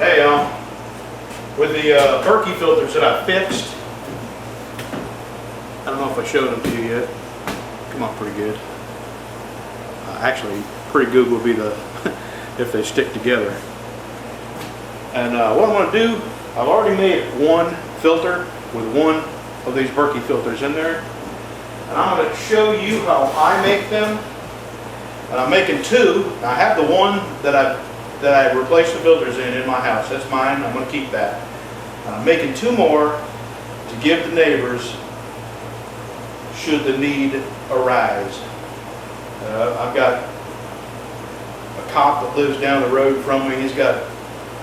Hey y'all, with the Berkey filters that I fixed, I don't know if I showed them to you yet. Come out pretty good. Actually, pretty good will be the if they stick together. And what I'm going to do, I've already made one filter with one of these Berkey filters in there, and I'm going to show you how I make them. And I'm making two. I have the one that I replaced the filters in my house. That's mine. I'm going to keep that. And I'm making two more to give the neighbors should the need arise. I've got a cop that lives down the road from me. He's got,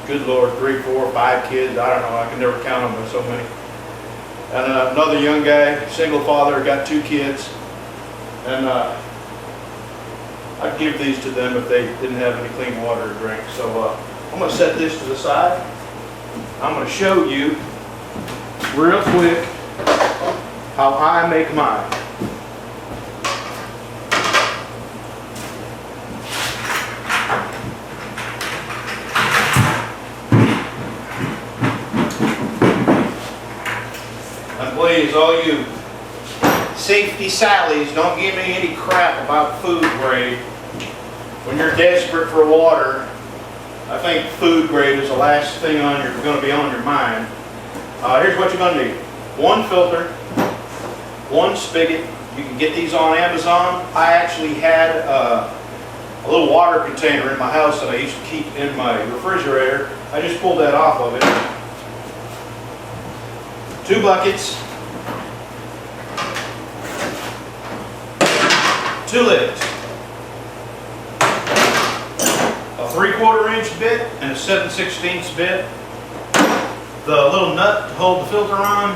good Lord, 3, 4, 5 kids. I don't know. I can never count them. There's so many. And another young guy, single father, got 2 kids. And I'd give these to them if they didn't have any clean water to drink. So I'm going to set this to the side. I'm going to show you real quick how I make mine. And please, all you safety Sallies, don't give me any crap about food grade. When you're desperate for water, I think food grade is the last thing going to be on your mind. Here's what you're going to need. One filter, one spigot. You can get these on Amazon. I actually had a little water container in my house that I used to keep in my refrigerator. I just pulled that off of it. 2 buckets. 2 lids. A 3/4 inch bit and a 7/16 bit. The little nut to hold the filter on,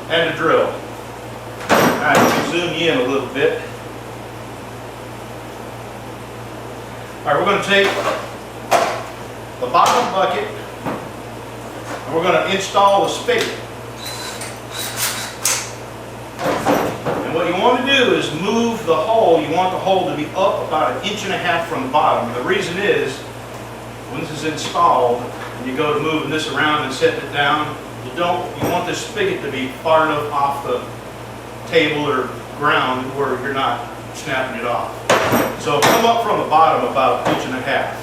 and a drill. Alright, let me zoom you in a little bit. Alright, we're going to take the bottom bucket and we're going to install the spigot. And what you want to do is move the hole. You want the hole to be up about 1.5 inches from the bottom. The reason is, when this is installed, and you go to moving this around and setting it down, you want this spigot to be far enough off the table or ground where you're not snapping it off. So come up from the bottom about 1.5 inches.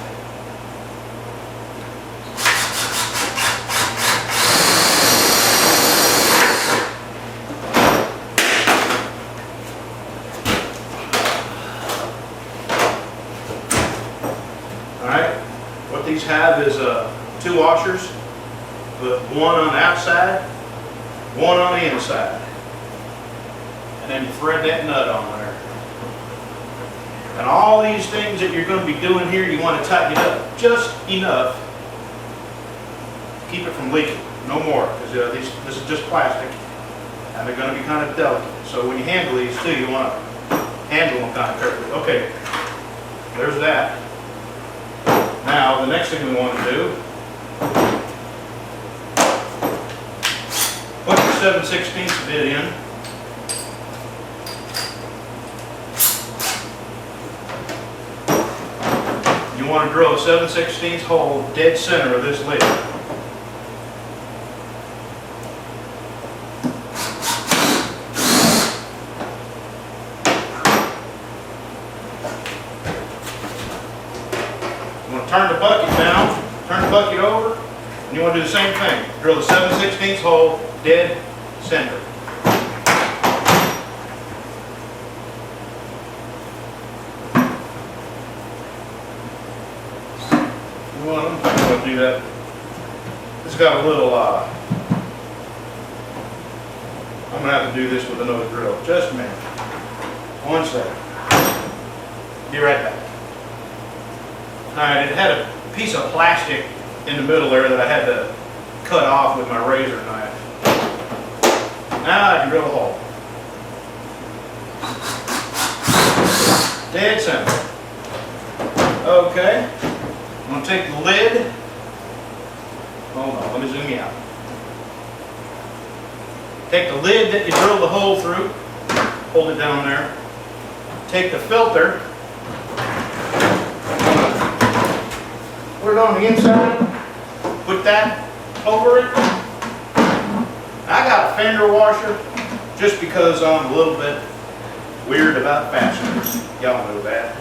What these have is 2 washers, with one on the outside, one on the inside. And then you thread that nut on there. And all these things that you're going to be doing here, you want to tighten it up just enough to keep it from leaking. No more, because this is just plastic, and they're going to be kind of delicate. So when you handle these too, you want to handle them kind of carefully. Okay, there's that. Now, the next thing we want to do, put your 7/16 bit in. You want to drill a 7/16 hole dead center of this lid. Turn the bucket down, turn the bucket over, and you want to do the same thing. Drill the 7/16 hole dead center. Well, I'm going to do that. It's got a little, I'm going to have to do this with another drill. Just a minute. 1 second. Be right back. Alright, it had a piece of plastic in the middle there that I had to cut off with my razor knife. Now I can drill a hole. Dead center. Okay. I'm going to take the lid. Hold on, let me zoom you out. Take the lid that you drilled the hole through. Hold it down there. Take the filter. Put it on the inside, put put that over it. I got a fender washer just because I'm a little bit weird about fasteners. Y'all know that.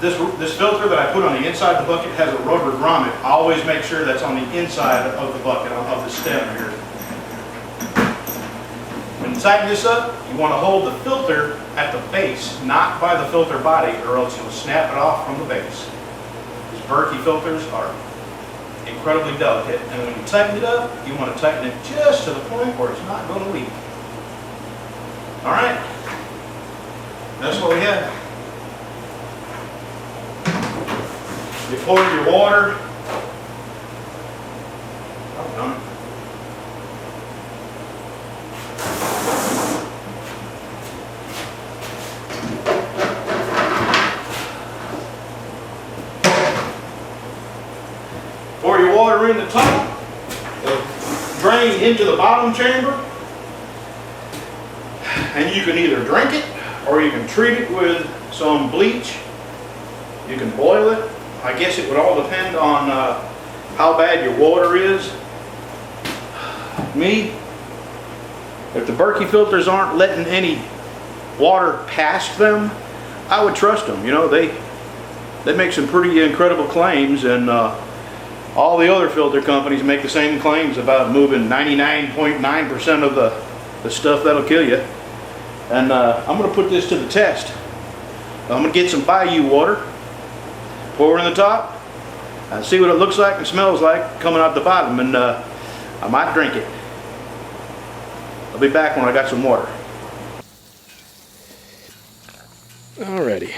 This filter that I put on the inside of the bucket has a rubber grommet. I always make sure that's on the inside of the bucket, of the stem here. When you tighten this up, you want to hold the filter at the base, not by the filter body, or else you'll snap it off from the base. These Berkey filters are incredibly delicate, and when you tighten it up, you want to tighten it just to the point where it's not going to leak. Alright, that's what we have. You pour your water. Oh, done. Pour your water in the top, drain into the bottom chamber, and you can either drink it or you can treat it with some bleach. You can boil it. I guess it would all depend on how bad your water is. Me, if the Berkey filters aren't letting any water past them, I would trust them. You know, they make some pretty incredible claims, and all the other filter companies make the same claims about moving 99.9% of the stuff that'll kill you. And I'm going to put this to the test. I'm going to get some Bayou water, pour it in the top, and see what it looks like and smells like coming out the bottom, and I might drink it. I'll be back when I got some water. Alrighty.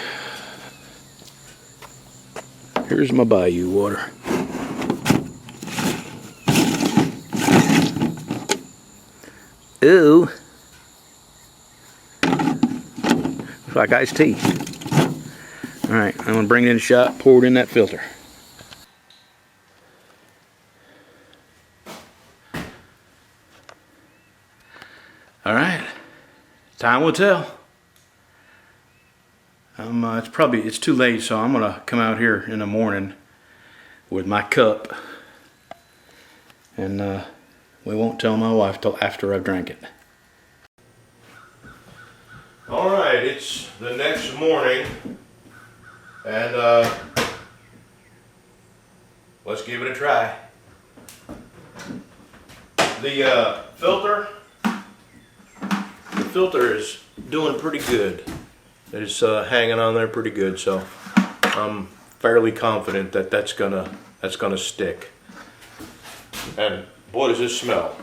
Here's my Bayou water. Ooh. Looks like iced tea. Alright, I'm going to bring it in the shop, pour it in that filter. Alright, time will tell. It's too late, so I'm going to come out here in the morning with my cup. And we won't tell my wife till after I've drank it. Alright, it's the next morning. And let's give it a try. The filter is doing pretty good. It's hanging on there pretty good, so I'm fairly confident that that's gonna stick. And boy, does this smell!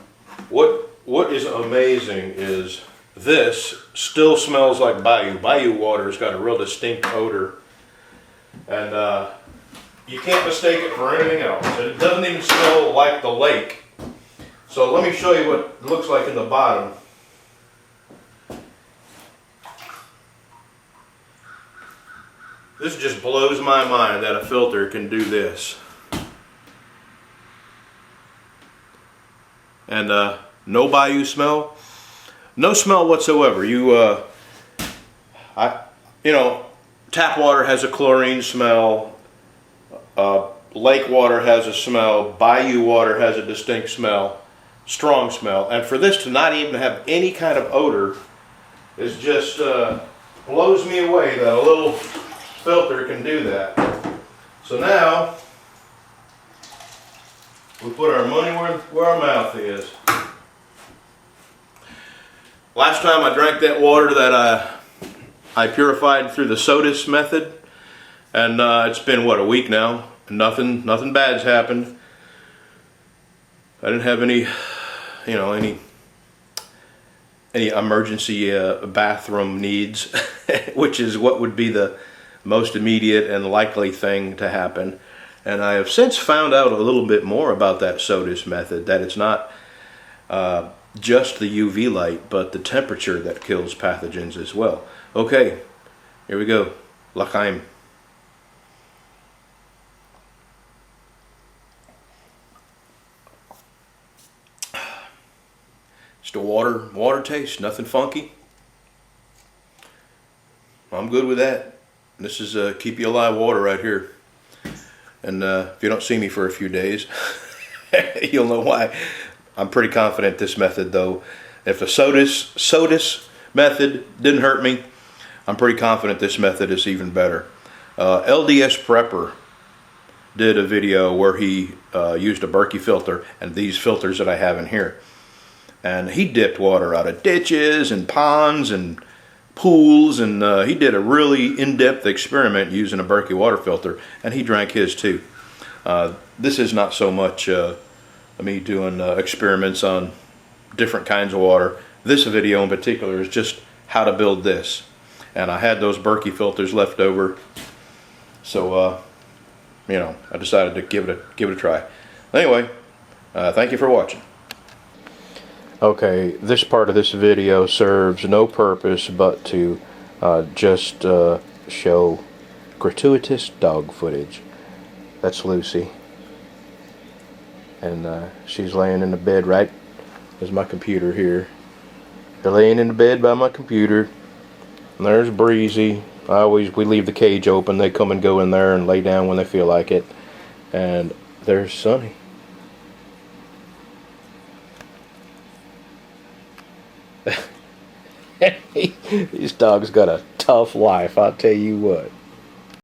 What is amazing is this still smells like Bayou. Bayou water has got a real distinct odor. And you can't mistake it for anything else. It doesn't even smell like the lake. So let me show you what it looks like in the bottom. This just blows my mind that a filter can do this. And no Bayou smell. No smell whatsoever. Tap water has a chlorine smell, lake water has a smell, Bayou water has a distinct smell, strong smell, and for this to not even have any kind of odor is just blows me away that a little filter can do that. So now we put our money where our mouth is. Last time I drank that water that I purified through the Sodus method, and it's been what, a week now, and nothing bad's happened. I didn't have any emergency bathroom needs, which is what would be the most immediate and likely thing to happen. And I have since found out a little bit more about that Sodus method, that it's not just the UV light, but the temperature that kills pathogens as well. Okay, here we go. L'chaim. Just a water taste, nothing funky. I'm good with that. This is keep you alive water right here. And if you don't see me for a few days, you'll know why. I'm pretty confident this method, though. If the SOTUS method didn't hurt me, I'm pretty confident this method is even better. LDS Prepper did a video where he used a Berkey filter and these filters that I have in here. And he dipped water out of ditches and ponds and pools, and he did a really in-depth experiment using a Berkey water filter, and he drank his too. This is not so much me doing experiments on different kinds of water. This video in particular is just how to build this. And I had those Berkey filters left over, so you know, I decided to give it a try. Anyway, thank you for watching. Okay, this part of this video serves no purpose but to just show gratuitous dog footage. That's Lucy. And she's laying in the bed right. There's my computer here. They're laying in the bed by my computer. And there's Breezy. We leave the cage open. They come and go in there and lay down when they feel like it. And there's Sonny. These dogs got a tough life, I'll tell you what.